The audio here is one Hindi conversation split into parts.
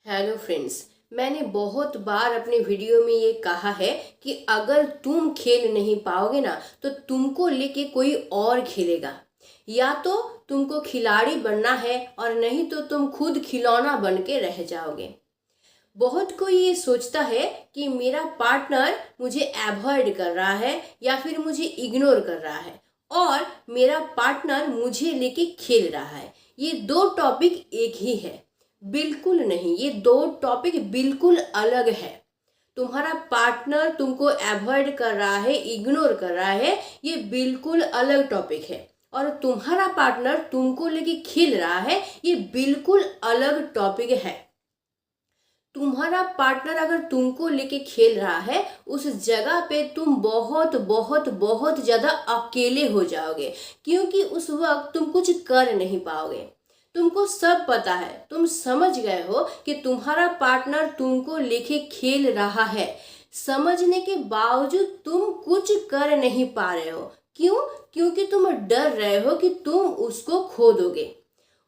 Hello friends. मैंने बहुत बार अपने वीडियो में ये कहा है कि अगर तुम खेल नहीं पाओगे ना तो तुमको लेके कोई और खेलेगा। या तो तुमको खिलाड़ी बनना है और नहीं तो तुम खुद खिलौना बन के रह जाओगे। बहुत कोई ये सोचता है कि मेरा पार्टनर मुझे अवॉइड कर रहा है या फिर मुझे इग्नोर कर रहा है और मेरा पार्टनर मुझे लेके खेल रहा है। ये दो टॉपिक एक ही है। बिल्कुल नहीं, ये दो टॉपिक बिल्कुल अलग है। तुम्हारा पार्टनर तुमको अवॉइड कर रहा है, इग्नोर कर रहा है, ये बिल्कुल अलग टॉपिक है। और तुम्हारा पार्टनर तुमको लेके खेल रहा है, ये बिल्कुल अलग टॉपिक है। तुम्हारा पार्टनर अगर तुमको लेके खेल रहा है उस जगह पे तुम बहुत बहुत बहुत ज़्यादा अकेले हो जाओगे, क्योंकि उस वक्त तुम कुछ कर नहीं पाओगे। तुमको सब पता है, तुम समझ गए हो कि तुम्हारा पार्टनर तुमको लेके खेल रहा है। समझने के बावजूद तुम कुछ कर नहीं पा रहे हो। क्यों? क्योंकि तुम डर रहे हो कि तुम उसको खो दोगे।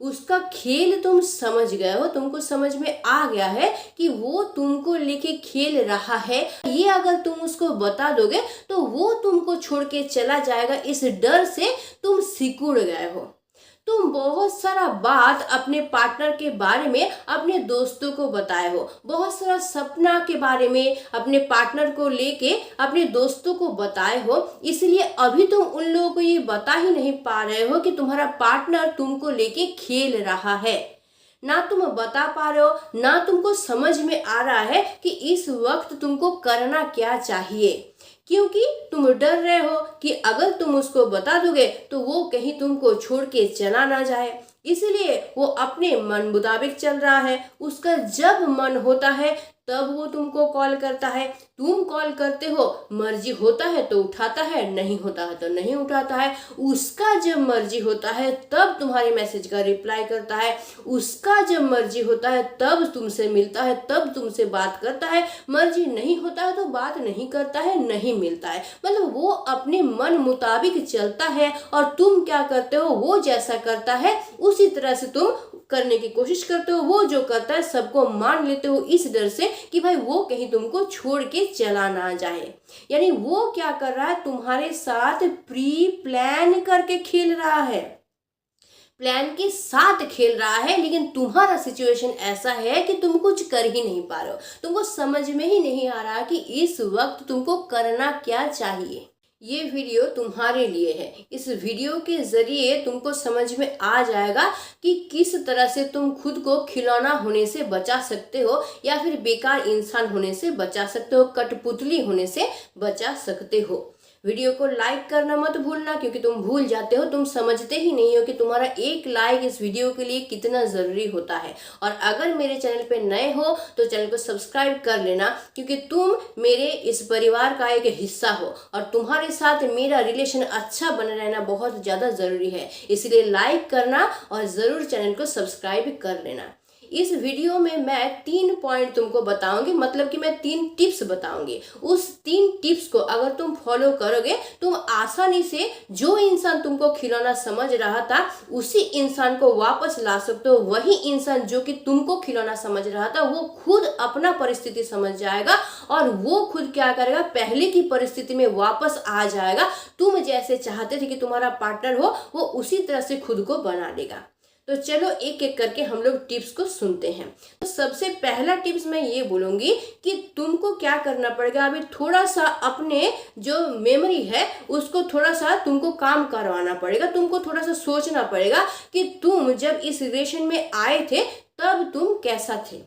उसका खेल तुम समझ गए हो, तुमको समझ में आ गया है कि वो तुमको लेके खेल रहा है। ये अगर तुम उसको बता दोगे तो वो तुमको छोड़ के चला जाएगा। इस डर से तुम सिकुड़ गए हो। तुम बहुत सारा बात अपने पार्टनर के बारे में अपने दोस्तों को बताए हो, बहुत सारा सपना के बारे में अपने पार्टनर को लेके अपने दोस्तों को बताए हो। इसलिए अभी तुम उन लोगों को ये बता ही नहीं पा रहे हो कि तुम्हारा पार्टनर तुमको लेके खेल रहा है। ना तुम बता पा रहे हो, ना तुमको समझ में आ रहा है कि इस वक्त तुमको करना क्या चाहिए, क्योंकि तुम डर रहे हो कि अगर तुम उसको बता दोगे तो वो कहीं तुमको छोड़ के चला ना जाए। इसलिए वो अपने मन मुताबिक चल रहा है। उसका जब मन होता है तब वो तुमको कॉल करता है, तुम कॉल करते हो, मर्जी होता है तो उठाता है, नहीं होता है तो नहीं उठाता है। उसका जब मर्जी होता है तब तुम्हारे मैसेज का रिप्लाई करता है, उसका जब मर्जी होता है तब तुमसे मिलता है, तब तुमसे बात करता है। मर्जी नहीं होता है तो बात नहीं करता है, नहीं मिलता है। मतलब वो अपने मन मुताबिक चलता है और तुम क्या करते हो, वो जैसा करता है उसी तरह से तुम करने की कोशिश करते हो। वो जो करता है सबको मान लेते हो इस डर से कि भाई वो कहीं तुमको छोड़ के चला ना जाए। यानी वो क्या कर रहा है, तुम्हारे साथ प्री प्लान करके खेल रहा है, प्लान के साथ खेल रहा है। लेकिन तुम्हारा सिचुएशन ऐसा है कि तुम कुछ कर ही नहीं पा रहे हो। तुमको समझ में ही नहीं आ रहा कि इस वक्त तुमको करना क्या चाहिए। ये वीडियो तुम्हारे लिए है। इस वीडियो के जरिए तुमको समझ में आ जाएगा कि किस तरह से तुम खुद को खिलौना होने से बचा सकते हो या फिर बेकार इंसान होने से बचा सकते हो, कठपुतली होने से बचा सकते हो। वीडियो को लाइक करना मत भूलना, क्योंकि तुम भूल जाते हो, तुम समझते ही नहीं हो कि तुम्हारा एक लाइक इस वीडियो के लिए कितना ज़रूरी होता है। और अगर मेरे चैनल पे नए हो तो चैनल को सब्सक्राइब कर लेना, क्योंकि तुम मेरे इस परिवार का एक हिस्सा हो और तुम्हारे साथ मेरा रिलेशन अच्छा बना रहना बहुत ज़्यादा ज़रूरी है। इसलिए लाइक करना और ज़रूर चैनल को सब्सक्राइब कर लेना। इस वीडियो में मैं 3 पॉइंट तुमको बताऊंगी, मतलब कि मैं 3 टिप्स बताऊंगी। उस 3 टिप्स को अगर तुम फॉलो करोगे तुम आसानी से जो इंसान तुमको खिलौना समझ रहा था उसी इंसान को वापस ला सकते हो। वही इंसान जो कि तुमको खिलौना समझ रहा था वो खुद अपना परिस्थिति समझ जाएगा और वो खुद क्या करेगा, पहले की परिस्थिति में वापस आ जाएगा। तुम जैसे चाहते थे कि तुम्हारा पार्टनर हो वो उसी तरह से खुद को बना लेगा। तो चलो एक एक करके हम लोग टिप्स को सुनते हैं। तो सबसे पहला टिप्स मैं ये बोलूँगी कि तुमको क्या करना पड़ेगा, अभी थोड़ा सा अपने जो मेमोरी है उसको थोड़ा सा तुमको काम करवाना पड़ेगा। तुमको थोड़ा सा सोचना पड़ेगा कि तुम जब इस रिलेशन में आए थे तब तुम कैसा थे,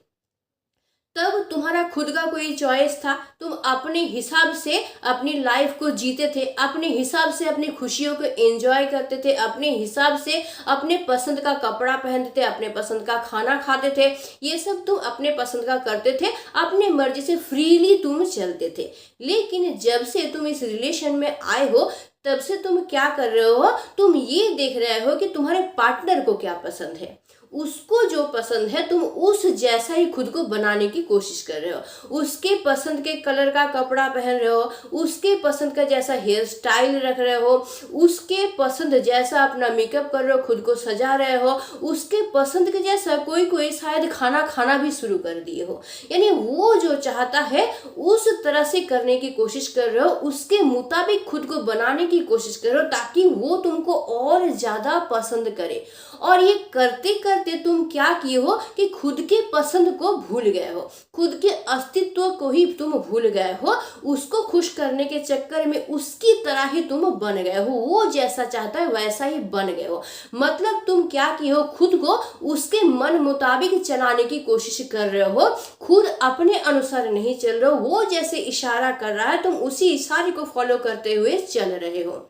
तब तुम्हारा खुद का कोई चॉइस था। तुम अपने हिसाब से अपनी लाइफ को जीते थे, अपने हिसाब से अपनी खुशियों को एंजॉय करते थे, अपने हिसाब से अपने पसंद का कपड़ा पहनते थे, अपने पसंद का खाना खाते थे। ये सब तुम अपने पसंद का करते थे, अपने मर्जी से फ्रीली तुम चलते थे। लेकिन जब से तुम इस रिलेशन में आए हो तब से तुम क्या कर रहे हो, तुम ये देख रहे हो कि तुम्हारे पार्टनर को क्या पसंद है, उसको जो पसंद है तुम उस जैसा ही खुद को बनाने की कोशिश कर रहे हो। उसके पसंद के कलर का कपड़ा पहन रहे हो, उसके पसंद का जैसा हेयर स्टाइल रख रहे हो, उसके पसंद जैसा अपना मेकअप कर रहे हो, खुद को सजा रहे हो, उसके पसंद के जैसा कोई कोई शायद खाना खाना भी शुरू कर दिए हो। यानी वो जो चाहता है उस तरह से करने की कोशिश कर रहे हो, उसके मुताबिक खुद को बनाने की कोशिश कर रहे हो ताकि वो तुमको और ज़्यादा पसंद करे। और ये करते करते तुम क्या किए हो कि खुद के पसंद को भूल गए हो, खुद के अस्तित्व को ही तुम भूल गए हो। उसको खुश करने के चक्कर में उसकी तरह ही तुम बन गए हो, वो जैसा चाहता है वैसा ही बन गए हो। मतलब तुम क्या किए हो, खुद को उसके मन मुताबिक चलाने की कोशिश कर रहे हो, खुद अपने अनुसार नहीं चल रहे हो। वो जैसे इशारा कर रहा है तुम उसी इशारे को फॉलो करते हुए चल रहे हो।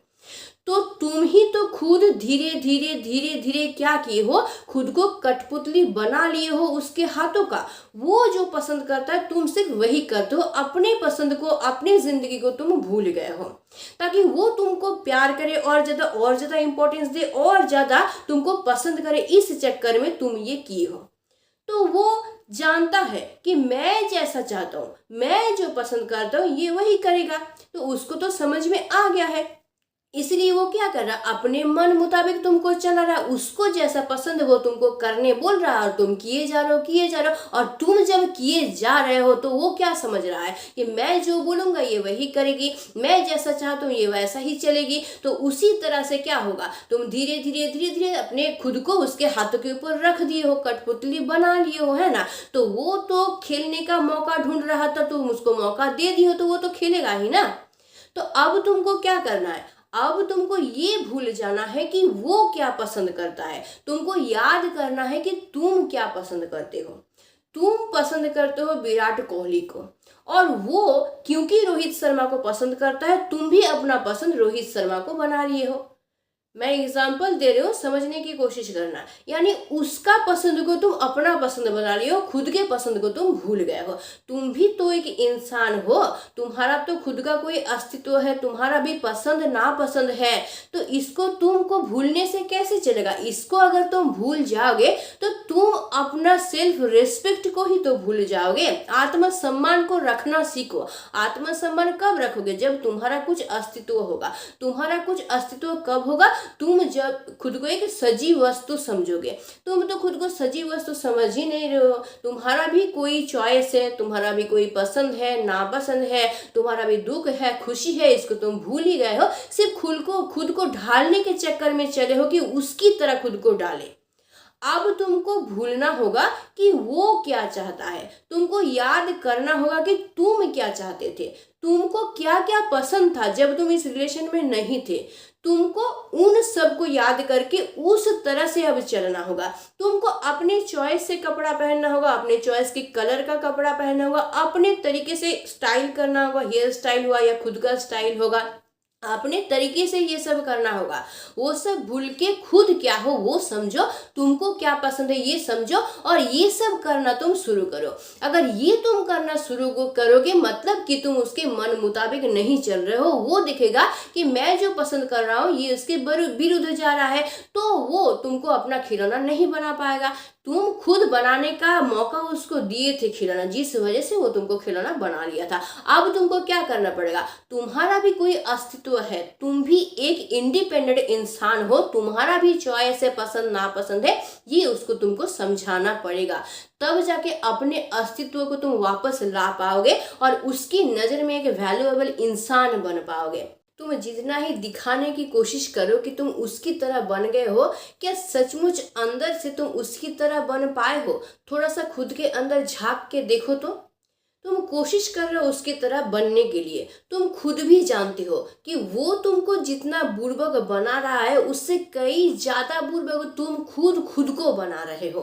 तो तुम ही तो खुद धीरे धीरे धीरे धीरे क्या किए हो, खुद को कठपुतली बना लिए हो उसके हाथों का। वो जो पसंद करता है तुम सिर्फ वही करते हो, अपने पसंद को, अपनी जिंदगी को तुम भूल गए हो ताकि वो तुमको प्यार करे और ज्यादा इंपॉर्टेंस दे और ज्यादा तुमको पसंद करे। इस चक्कर में तुम ये किए हो। तो वो जानता है कि मैं जैसा चाहता हूँ, मैं जो पसंद करता हूँ ये वही करेगा, तो उसको तो समझ में आ गया है। इसलिए वो क्या कर रहा, अपने मन मुताबिक तुमको चला रहा, उसको जैसा पसंद वो तुमको करने बोल रहा है और तुम किए जा रहे हो। और तुम जब किए जा रहे हो तो वो क्या समझ रहा है कि मैं जो बोलूंगा ये वही करेगी, मैं जैसा चाहता हूँ ये वैसा ही चलेगी। तो उसी तरह से क्या होगा, तुम धीरे धीरे धीरे धीरे अपने खुद को उसके हाथों के ऊपर रख दिए हो, कठपुतली बना लिए हो, है ना। तो वो तो खेलने का मौका ढूंढ रहा था, तुम उसको मौका दे दिए हो तो वो तो खेलेगा ही ना। तो अब तुमको क्या करना है, अब तुमको ये भूल जाना है कि वो क्या पसंद करता है। तुमको याद करना है कि तुम क्या पसंद करते हो। तुम पसंद करते हो विराट कोहली को, और वो क्योंकि रोहित शर्मा को पसंद करता है, तुम भी अपना पसंद रोहित शर्मा को बना रही हो। मैं एग्जाम्पल दे रही हूँ, समझने की कोशिश करना। यानी उसका पसंद को तुम अपना पसंद बना रही हो, खुद के पसंद को तुम भूल गए हो। तुम भी तो एक इंसान हो, तुम्हारा तो खुद का कोई अस्तित्व है, तुम्हारा भी पसंद नापसंद है। तो इसको तुमको भूलने से कैसे चलेगा। इसको अगर तुम भूल जाओगे तो तुम अपना सेल्फ रिस्पेक्ट को ही तो भूल जाओगे। आत्मसम्मान को रखना सीखो। आत्मसम्मान कब रखोगे, जब तुम्हारा कुछ अस्तित्व होगा। तुम्हारा कुछ अस्तित्व कब होगा, तुम जब खुद को एक सजीव वस्तु समझोगे। तुम तो खुद को सजीव वस्तु समझ ही नहीं रहे हो। तुम्हारा भी कोई चॉइस है, तुम्हारा भी कोई पसंद है, नापसंद है, तुम्हारा भी दुख है, खुशी है, इसको तुम भूल ही गए हो। सिर्फ खुद को ढालने के चक्कर में चले हो कि उसकी तरह खुद को डाले। अब तुमको भूलना होगा कि वो क्या चाहता है। तुमको याद करना होगा कि तुम क्या चाहते थे, तुमको क्या क्या पसंद था जब तुम इस रिलेशन में नहीं थे। तुमको उन सब को याद करके उस तरह से अब चलना होगा। तुमको अपने चॉइस से कपड़ा पहनना होगा, अपने चॉइस के कलर का कपड़ा पहनना होगा, अपने तरीके से स्टाइल करना होगा, हेयर स्टाइल हुआ या खुद का स्टाइल होगा, अपने तरीके से ये सब करना होगा। वो सब भूल के खुद क्या हो वो समझो, तुमको क्या पसंद है ये समझो और ये सब करना तुम शुरू करो। अगर ये तुम करना शुरू करोगे मतलब कि तुम उसके मन मुताबिक नहीं चल रहे हो। वो दिखेगा कि मैं जो पसंद कर रहा हूँ ये उसके विरुद्ध जा रहा है, तो वो तुमको अपना खिलौना नहीं बना पाएगा। तुम खुद बनाने का मौका उसको दिए थे खिलौना, जिस वजह से वो तुमको खिलौना बना लिया था। अब तुमको क्या करना पड़ेगा, तुम्हारा भी कोई अस्तित्व है, तुम भी एक इंडिपेंडेंट इंसान हो, तुम्हारा भी चॉइस है, पसंद नापसंद है, ये उसको तुमको समझाना पड़ेगा। तब जाके अपने अस्तित्व को तुम वापस ला पाओगे और उसकी नज़र में एक वैल्यूएबल इंसान बन पाओगे। तुम जितना ही दिखाने की कोशिश करो कि तुम उसकी तरह बन गए हो, क्या सचमुच अंदर से तुम उसकी तरह बन पाए हो। थोड़ा सा खुद के अंदर झांक के देखो तो तुम कोशिश कर रहे हो उसकी तरह बनने के लिए। तुम खुद भी जानते हो कि वो तुमको जितना बुड़बक बना रहा है उससे कई ज्यादा बुड़बक तुम खुद को बना रहे हो।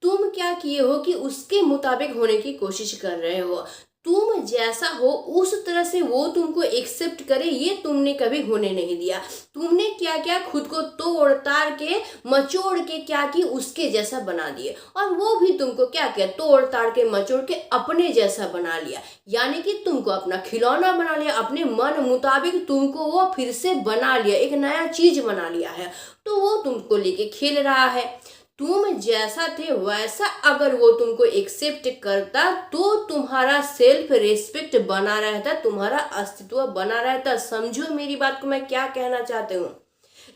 तुम क्या किए हो कि उसके मुताबिक होने की कोशिश कर रहे हो। तुम जैसा हो उस तरह से वो तुमको एक्सेप्ट करे, ये तुमने कभी होने नहीं दिया। तुमने क्या क्या खुद को तोड़ ताड़ के मचोड़ के क्या की उसके जैसा बना दिए, और वो भी तुमको क्या किया, तोड़ ताड़ के मचोड़ के अपने जैसा बना लिया। यानी कि तुमको अपना खिलौना बना लिया, अपने मन मुताबिक तुमको वो फिर से बना लिया, एक नया चीज बना लिया है। तो वो तुमको लेके खेल रहा है। तुम जैसा थे वैसा अगर वो तुमको एक्सेप्ट करता तो तुम्हारा सेल्फ रिस्पेक्ट बना रहता, तुम्हारा अस्तित्व बना रहता। समझो मेरी बात को मैं क्या कहना चाहती हूँ।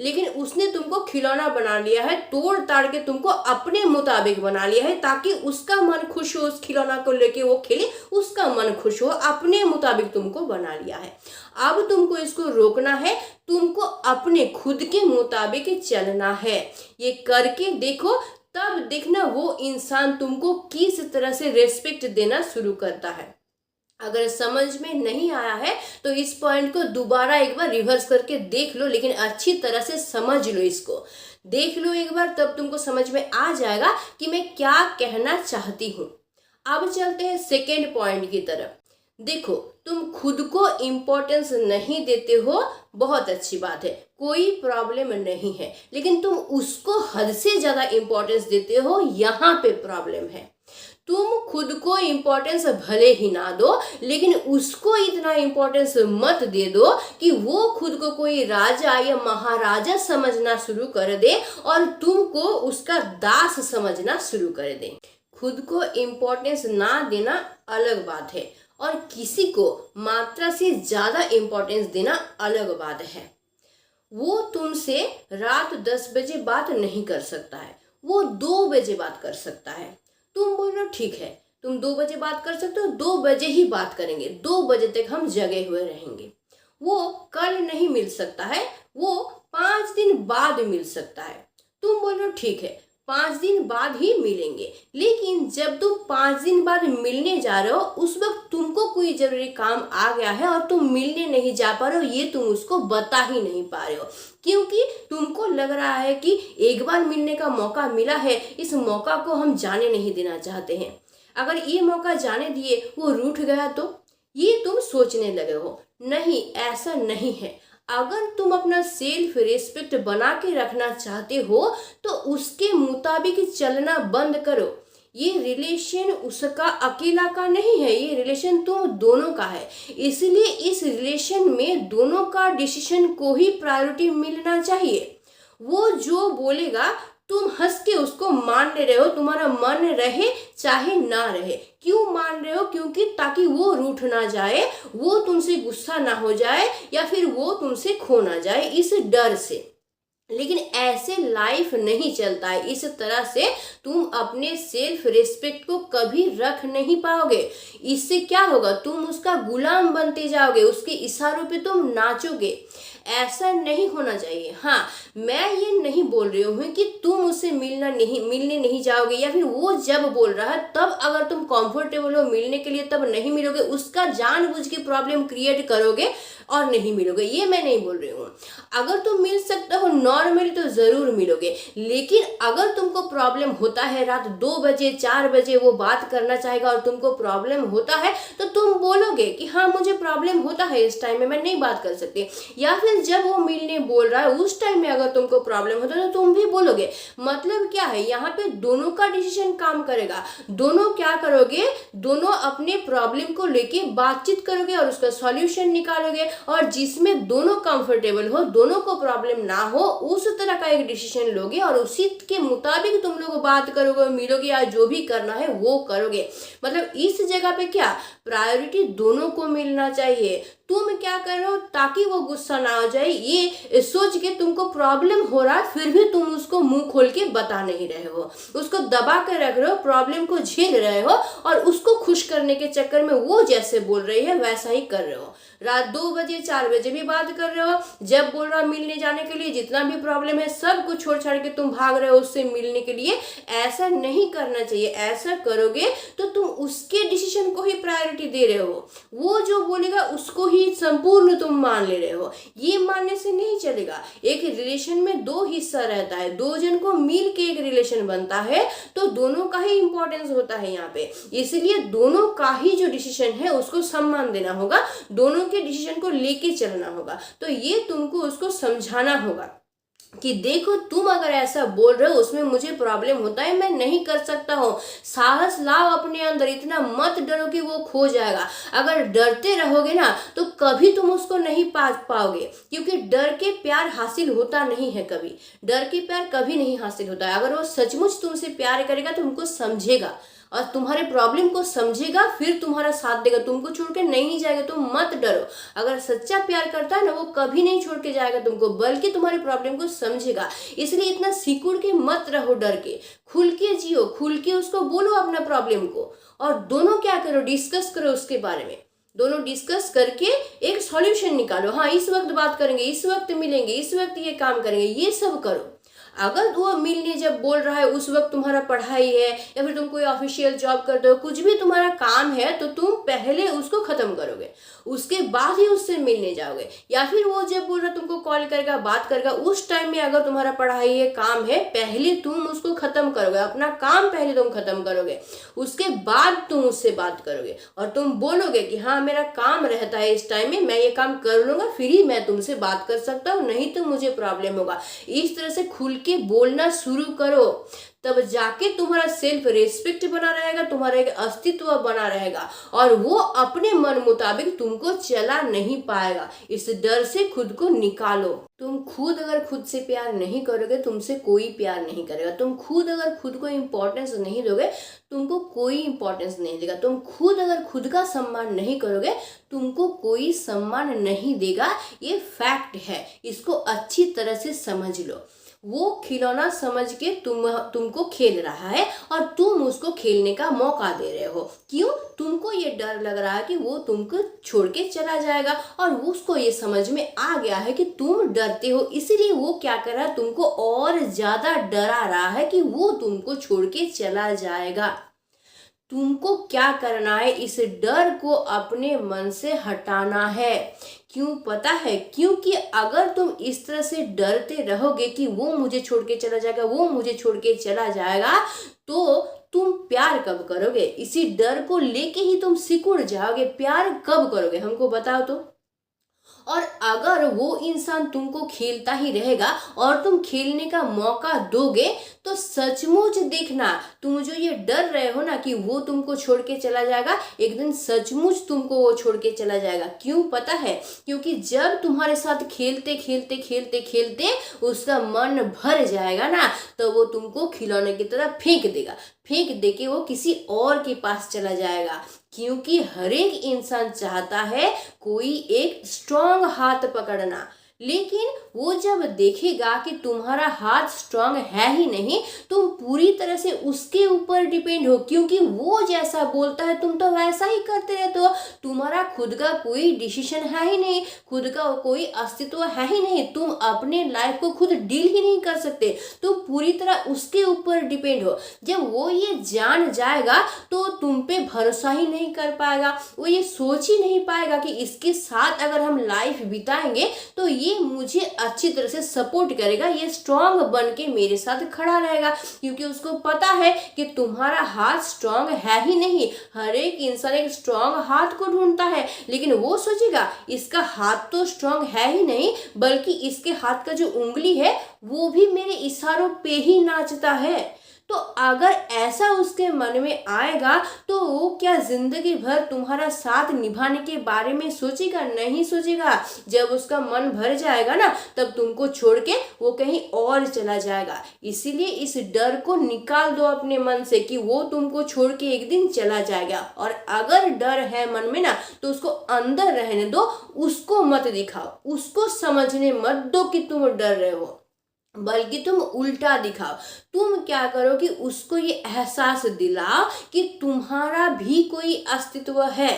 लेकिन उसने तुमको खिलौना बना लिया है, तोड़ ताड़ के तुमको अपने मुताबिक बना लिया है, ताकि उसका मन खुश हो, उस खिलौना को लेके वो खेले, उसका मन खुश हो, अपने मुताबिक तुमको बना लिया है। अब तुमको इसको रोकना है, तुमको अपने खुद के मुताबिक चलना है। ये करके देखो, तब देखना वो इंसान तुमको किस तरह से रेस्पेक्ट देना शुरू करता है। अगर समझ में नहीं आया है तो इस पॉइंट को दोबारा एक बार रिवर्स करके देख लो, लेकिन अच्छी तरह से समझ लो, इसको देख लो एक बार, तब तुमको समझ में आ जाएगा कि मैं क्या कहना चाहती हूँ। अब चलते हैं सेकेंड पॉइंट की तरफ। देखो, तुम खुद को इम्पोर्टेंस नहीं देते हो, बहुत अच्छी बात है, कोई प्रॉब्लम नहीं है, लेकिन तुम उसको हद से ज़्यादा इम्पोर्टेंस देते हो, यहाँ पे प्रॉब्लम है। तुम खुद को इम्पोर्टेंस भले ही ना दो, लेकिन उसको इतना इम्पोर्टेंस मत दे दो कि वो खुद को कोई राजा या महाराजा समझना शुरू कर दे और तुमको उसका दास समझना शुरू कर दे। खुद को इम्पोर्टेंस ना देना अलग बात है, और किसी को मात्रा से ज़्यादा इम्पोर्टेंस देना अलग बात है। वो तुमसे रात 10 बजे बात नहीं कर सकता है, वो 2 बजे बात कर सकता है। तुम बोल रहे हो ठीक है, तुम 2 बजे बात कर सकते हो, 2 बजे ही बात करेंगे, 2 बजे तक हम जगे हुए रहेंगे। वो कल नहीं मिल सकता है, वो 5 दिन बाद मिल सकता है। तुम बोल रहे हो ठीक है, 5 दिन बाद ही मिलेंगे, लेकिन जब तुम 5 दिन बाद मिलने जा रहे हो उस वक्त तुमको कोई जरूरी काम आ गया है और तुम मिलने नहीं जा पा रहे हो, ये तुम उसको बता ही नहीं पा रहे हो, क्योंकि तुमको लग रहा है कि एक बार मिलने का मौका मिला है, इस मौका को हम जाने नहीं देना चाहते हैं। अगर ये मौका जाने दिए वो रूठ गया तो ये तुम सोचने लगे हो। नहीं, ऐसा नहीं है। अगर तुम अपना सेल्फ रिस्पेक्ट बना के रखना चाहते हो तो उसके मुताबिक चलना बंद करो। ये रिलेशन उसका अकेला का नहीं है, ये रिलेशन तुम दोनों का है। इसलिए इस रिलेशन में दोनों का डिसीजन को ही प्रायोरिटी मिलना चाहिए। वो जो बोलेगा तुम हंस के उसको मान ले रहे हो, तुम्हारा मन रहे चाहे ना रहे। क्यों मान रहे हो? क्योंकि ताकि वो रूठ ना जाए, वो तुमसे गुस्सा ना हो जाए, या फिर वो तुमसे खो ना जाए, इस डर से। लेकिन ऐसे लाइफ नहीं चलता है। इस तरह से तुम अपने सेल्फ रिस्पेक्ट को कभी रख नहीं पाओगे। इससे क्या होगा, तुम उसका गुलाम बनते जाओगे, उसके इशारों पे तुम नाचोगे। ऐसा नहीं होना चाहिए। हाँ, मैं ये नहीं बोल रही हूँ कि तुम उससे मिलने नहीं जाओगे, या फिर वो जब बोल रहा है तब अगर तुम कंफर्टेबल हो मिलने के लिए तब नहीं मिलोगे, उसका जानबूझ के प्रॉब्लम क्रिएट करोगे और नहीं मिलोगे, ये मैं नहीं बोल रही हूँ। अगर तुम मिल सकते हो नॉर्मली तो ज़रूर मिलोगे, लेकिन अगर तुमको प्रॉब्लम होता है, रात 2 बजे 4 बजे वो बात करना चाहेगा और तुमको प्रॉब्लम होता है, तो तुम बोलोगे कि हाँ मुझे प्रॉब्लम होता है, इस टाइम में मैं नहीं बात कर सकती। या फिर जब वो मिलने बोल रहा है उस टाइम में अगर तुमको प्रॉब्लम होता है तो तुम भी बोलोगे। मतलब क्या है, यहाँ पे दोनों का डिसीजन काम करेगा। दोनों क्या करोगे, दोनों अपने प्रॉब्लम को लेके बातचीत करोगे और उसका सॉल्यूशन निकालोगे, और जिसमें दोनों कंफर्टेबल हो, दोनों को प्रॉब्लम ना हो, उस तरह का एक डिसीजन लोगे और उसी के मुताबिक तुम लोग बात करोगे, मिलोगे, या जो भी करना है वो करोगे। मतलब इस जगह पे क्या प्रायोरिटी दोनों को मिलना चाहिए। तुम क्या कर रहे हो, ताकि वो गुस्सा ना हो जाए ये सोच के तुमको प्रॉब्लम हो रहा है, फिर भी तुम उसको मुंह खोल के बता नहीं रहे हो, उसको दबा कर रख रहे हो, प्रॉब्लम को झेल रहे हो, और उसको खुश करने के चक्कर में वो जैसे बोल रही है वैसा ही कर रहे हो। रात 2 बजे 4 बजे भी बात कर रहे हो, जब बोल रहा मिलने जाने के लिए, जितना भी प्रॉब्लम है सब कुछ छोड़ छाड़ के तुम भाग रहे हो उससे मिलने के लिए। ऐसा नहीं करना चाहिए। ऐसा करोगे तो तुम उसके डिसीजन को ही प्रायोरिटी दे रहे हो, वो जो बोलेगा उसको ही ही संपूर्ण तुम मान ले रहे हो। ये मानने से नहीं चलेगा। एक रिलेशन में दो हिस्सा रहता है, दो जन को मिल के एक रिलेशन बनता है, तो दोनों का ही इंपॉर्टेंस होता है यहाँ पे। इसलिए दोनों का ही जो डिसीजन है उसको सम्मान देना होगा, दोनों के डिसीजन को लेके चलना होगा। तो ये तुमको उसको समझाना होगा कि देखो तुम अगर ऐसा बोल रहे हो उसमें मुझे प्रॉब्लम होता है, मैं नहीं कर सकता हूँ। साहस लाओ अपने अंदर, इतना मत डरो कि वो खो जाएगा। अगर डरते रहोगे ना तो कभी तुम उसको नहीं पा पाओगे, क्योंकि डर के प्यार हासिल होता नहीं है कभी। डर के प्यार कभी नहीं हासिल होता है। अगर वो सचमुच तुमसे प्यार करेगा तो तुमको समझेगा और तुम्हारे प्रॉब्लम को समझेगा, फिर तुम्हारा साथ देगा, तुमको छोड़ के नहीं जाएगा। तुम मत डरो। अगर सच्चा प्यार करता है ना वो कभी नहीं छोड़ के जाएगा तुमको, बल्कि तुम्हारे प्रॉब्लम को समझेगा। इसलिए इतना सिकुड़ के मत रहो, डर के खुल के जियो, खुल के उसको बोलो अपना प्रॉब्लम को, और दोनों क्या करो, डिस्कस करो उसके बारे में। दोनों डिस्कस करके एक सॉल्यूशन निकालो। हाँ, इस वक्त बात करेंगे, इस वक्त मिलेंगे, इस वक्त ये काम करेंगे, ये सब करो। अगर वो मिलने जब बोल रहा है उस वक्त तुम्हारा पढ़ाई है या फिर तुम कोई ऑफिशियल जॉब करते हो, कुछ भी तुम्हारा काम है, तो तुम पहले उसको खत्म करोगे, उसके बाद ही उससे मिलने जाओगे। या फिर वो जब बोल रहा तुमको कॉल करेगा, बात करेगा, उस टाइम में अगर तुम्हारा पढ़ाई है, काम है, पहले तुम उसको खत्म करोगे, अपना काम पहले तुम खत्म करोगे, उसके बाद तुम उससे बात करोगे। और तुम बोलोगे कि हाँ मेरा काम रहता है इस टाइम में, मैं ये काम कर लूंगा, फिर ही मैं तुमसे बात कर सकता हूँ, नहीं तो मुझे प्रॉब्लम होगा। इस तरह से खुल के बोलना शुरू करो, तब जाके तुम्हारा सेल्फ रेस्पेक्ट बना रहेगा, तुम्हारा एक अस्तित्व बना रहेगा, और वो अपने मन मुताबिक तुमको चला नहीं पाएगा। इस डर से खुद को निकालो। तुम खुद अगर खुद से प्यार नहीं करोगे, तुमसे कोई प्यार नहीं करेगा। तुम खुद अगर खुद को इम्पोर्टेंस नहीं दोगे, तुमको कोई इम्पोर्टेंस नहीं देगा। तुम खुद अगर खुद का सम्मान नहीं करोगे, तुमको कोई सम्मान नहीं देगा। ये फैक्ट है, इसको अच्छी तरह से समझ लो। वो खिलौना समझ के तुमको खेल रहा है और तुम उसको खेलने का मौका दे रहे हो। क्यों? तुमको ये डर लग रहा है कि वो तुमको छोड़ के चला जाएगा, और उसको ये समझ में आ गया है कि तुम डरते हो, इसीलिए वो क्या कर रहा है, तुमको और ज्यादा डरा रहा है कि वो तुमको छोड़ के चला जाएगा। तुमको क्या करना है, इस डर को अपने मन से हटाना है। क्यों पता है? क्योंकि अगर तुम इस तरह से डरते रहोगे कि वो मुझे छोड़ के चला जाएगा, वो मुझे छोड़ के चला जाएगा, तो तुम प्यार कब करोगे? इसी डर को लेके ही तुम सिकुड़ जाओगे। प्यार कब करोगे हमको बताओ तो। और अगर वो इंसान तुमको खेलता ही रहेगा और तुम खेलने का मौका दोगे, तो सचमुच देखना, तुम जो ये डर रहे हो ना कि वो तुमको छोड़ के चला जाएगा, एक दिन सचमुच तुमको वो छोड़ के चला जाएगा। क्यों पता है? क्योंकि जब तुम्हारे साथ खेलते खेलते खेलते खेलते उसका मन भर जाएगा ना, तो वो तुमको खिलौने की तरह फेंक देगा। फेंक दे के वो किसी और के पास चला जाएगा। क्योंकि हर एक इंसान चाहता है कोई एक स्ट्रांग हाथ पकड़ना, लेकिन वो जब देखेगा कि तुम्हारा हाथ स्ट्रांग है ही नहीं, तुम पूरी तरह से उसके ऊपर डिपेंड हो, क्योंकि वो जैसा बोलता है तुम तो वैसा ही करते रहते हो। तुम्हारा खुद का कोई डिसीजन है ही नहीं, खुद का कोई अस्तित्व है ही नहीं, तुम अपने लाइफ को खुद डील ही नहीं कर सकते, तुम पूरी तरह उसके ऊपर डिपेंड हो। जब वो ये जान जाएगा तो तुम पे भरोसा ही नहीं कर पाएगा, वो ये सोच ही नहीं पाएगा कि इसके साथ अगर हम लाइफ बिताएंगे तो ये मुझे अच्छी तरह से सपोर्ट करेगा, ये स्ट्रांग बन के मेरे साथ खड़ा रहेगा। क्योंकि उसको पता है कि तुम्हारा हाथ स्ट्रांग है ही नहीं। हर एक इंसान एक स्ट्रांग हाथ को ढूंढता है, लेकिन वो सोचेगा इसका हाथ तो स्ट्रांग है ही नहीं, बल्कि इसके हाथ का जो उंगली है वो भी मेरे इशारों पे ही नाचता है। तो अगर ऐसा उसके मन में आएगा तो वो क्या जिंदगी भर तुम्हारा साथ निभाने के बारे में सोचेगा? नहीं सोचेगा। जब उसका मन भर जाएगा ना, तब तुमको छोड़ के वो कहीं और चला जाएगा। इसीलिए इस डर को निकाल दो अपने मन से कि वो तुमको छोड़ के एक दिन चला जाएगा। और अगर डर है मन में ना, तो उसको अंदर रहने दो, उसको मत दिखाओ, उसको समझने मत दो कि तुम डर रहे हो, बल्कि तुम उल्टा दिखाओ। तुम क्या करो कि उसको ये एहसास दिलाओ कि तुम्हारा भी कोई अस्तित्व है।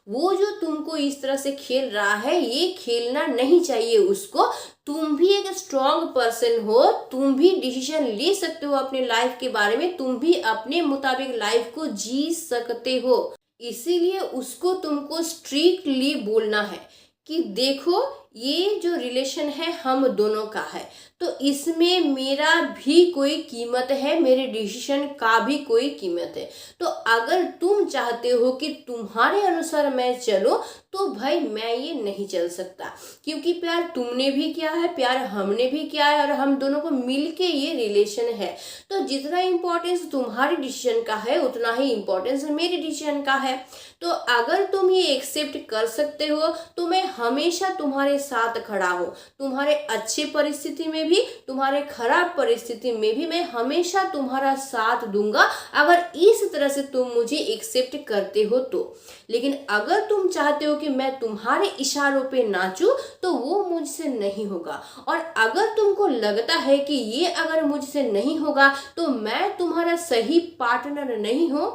वो जो तुमको इस तरह से खेल रहा है, ये खेलना नहीं चाहिए उसको। तुम भी एक स्ट्रांग पर्सन हो, तुम भी डिसीजन ले सकते हो अपने लाइफ के बारे में, तुम भी अपने मुताबिक लाइफ को जी सकते हो। इसीलिए उसको तुमको स्ट्रिक्टली बोलना है कि देखो ये जो रिलेशन है हम दोनों का है, तो इसमें मेरा भी कोई कीमत है, मेरे डिसीजन का भी कोई कीमत है। तो अगर तुम चाहते हो कि तुम्हारे अनुसार मैं चलूं, तो भाई मैं ये नहीं चल सकता, क्योंकि प्यार तुमने भी किया है, प्यार हमने भी किया है, और हम दोनों को मिलके ये रिलेशन है। तो जितना इम्पोर्टेंस तुम्हारे डिसीजन का है उतना ही इम्पोर्टेंस मेरे डिसीजन का है। तो अगर तुम ये एक्सेप्ट कर सकते हो तो मैं हमेशा तुम्हारे साथ खड़ा हूँ, तुम्हारे अच्छे परिस्थिति में भी, तुम्हारे खराब परिस्थिति में भी मैं हमेशा तुम्हारा साथ दूंगा, अगर इस तरह से तुम मुझे एक्सेप्ट करते हो तो। लेकिन अगर तुम चाहते हो कि मैं तुम्हारे इशारों पे नाचूं, तो वो मुझसे नहीं होगा। और अगर तुमको लगता है कि ये अगर मुझसे नहीं होगा तो मैं तुम्हारा सही पार्टनर नहीं हूं,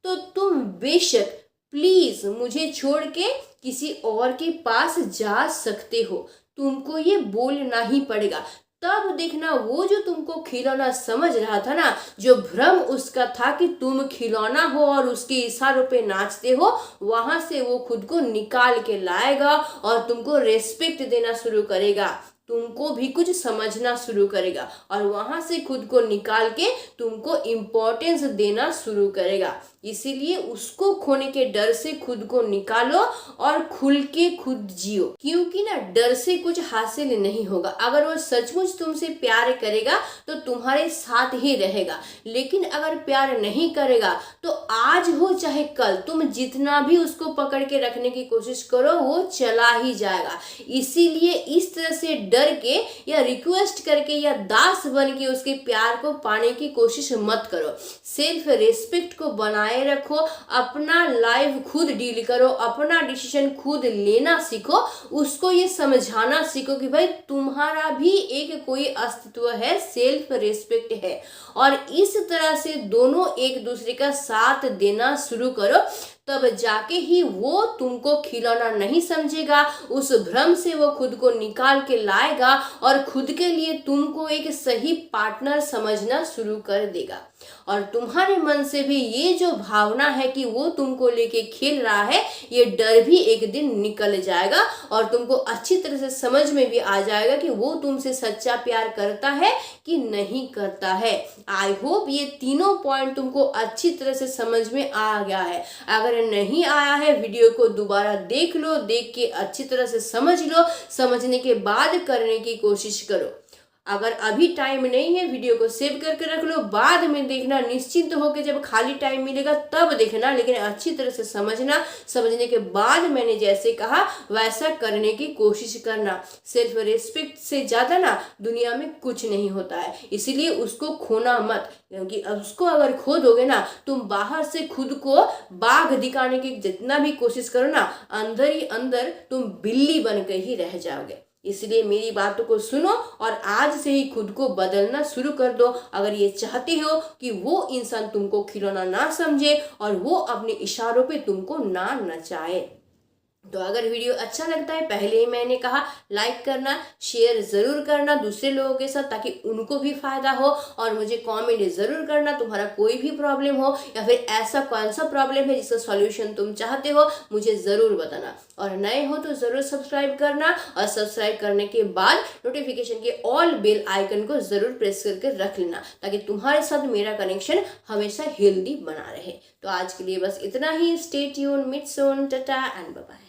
तो तुम बेशक प्लीज मुझे छोड़ के किसी और के पास जा सकते हो, तुमको ये बोलना ही पड़ेगा। तब देखना वो जो तुमको खिलौना समझ रहा था ना, जो भ्रम उसका था कि तुम खिलौना हो और उसके इशारों पे नाचते हो, वहां से वो खुद को निकाल के लाएगा और तुमको रेस्पेक्ट देना शुरू करेगा, तुमको भी कुछ समझना शुरू करेगा, और वहां से खुद को निकाल के तुमको इम्पोर्टेंस देना शुरू करेगा। इसीलिए उसको खोने के डर से खुद को निकालो और खुल के खुद जियो, क्योंकि ना डर से कुछ हासिल नहीं होगा। अगर वो सचमुच तुमसे प्यार करेगा तो तुम्हारे साथ ही रहेगा, लेकिन अगर प्यार नहीं करेगा तो आज हो चाहे कल, तुम जितना भी उसको पकड़ के रखने की कोशिश करो वो चला ही जाएगा। इसीलिए इस तरह से डर के या रिक्वेस्ट करके या दास बन के उसके प्यार को पाने की कोशिश मत करो। सेल्फ रेस्पेक्ट को बनाए रखो, अपना लाइफ खुद डील करो, अपना डिसीजन खुद लेना सीखो, उसको ये समझाना सीखो कि भाई तुम्हारा भी एक कोई अस्तित्व है, सेल्फ रेस्पेक्ट है। और इस तरह से दोनों एक दूसरे का साथ देना शुरू करो, तब जाके ही वो तुमको खिलौना नहीं समझेगा, उस भ्रम से वो खुद को निकाल के लाएगा और खुद के लिए तुमको एक सही पार्टनर समझना शुरू कर देगा। और तुम्हारे मन से भी ये जो भावना है कि वो तुमको लेके खेल रहा है, ये डर भी एक दिन निकल जाएगा और तुमको अच्छी तरह से समझ में भी आ जाएगा कि वो तुमसे सच्चा प्यार करता है कि नहीं करता है। आई होप ये तीनों पॉइंट तुमको अच्छी तरह से समझ में आ गया है। अगर नहीं आया है, वीडियो को दोबारा देख लो, देख के अच्छी तरह से समझ लो, समझने के बाद करने की कोशिश करो। अगर अभी टाइम नहीं है, वीडियो को सेव करके रख लो, बाद में देखना, निश्चिंत होकर जब खाली टाइम मिलेगा तब देखना, लेकिन अच्छी तरह से समझना, समझने के बाद मैंने जैसे कहा वैसा करने की कोशिश करना। सेल्फ रेस्पेक्ट से ज़्यादा ना दुनिया में कुछ नहीं होता है, इसीलिए उसको खोना मत, क्योंकि उसको अगर खो दोगे ना, तुम बाहर से खुद को बाघ दिखाने की जितना भी कोशिश करो ना, अंदर ही अंदर तुम बिल्ली बन के ही रह जाओगे। इसलिए मेरी बातों को सुनो और आज से ही खुद को बदलना शुरू कर दो, अगर ये चाहते हो कि वो इंसान तुमको खिलौना ना समझे और वो अपने इशारों पे तुमको ना नचाए। तो अगर वीडियो अच्छा लगता है, पहले ही मैंने कहा, लाइक करना, शेयर ज़रूर करना दूसरे लोगों के साथ, ताकि उनको भी फ़ायदा हो। और मुझे कमेंट ज़रूर करना, तुम्हारा कोई भी प्रॉब्लम हो या फिर ऐसा कौन सा प्रॉब्लम है जिसका सॉल्यूशन तुम चाहते हो, मुझे ज़रूर बताना। और नए हो तो ज़रूर सब्सक्राइब करना, और सब्सक्राइब करने के बाद नोटिफिकेशन के ऑल बेल आइकन को ज़रूर प्रेस करके रख लेना, ताकि तुम्हारे साथ मेरा कनेक्शन हमेशा हेल्दी बना रहे। तो आज के लिए बस इतना ही। स्टे ट्यून, मिट सून, टाटा एंड बाय बाय।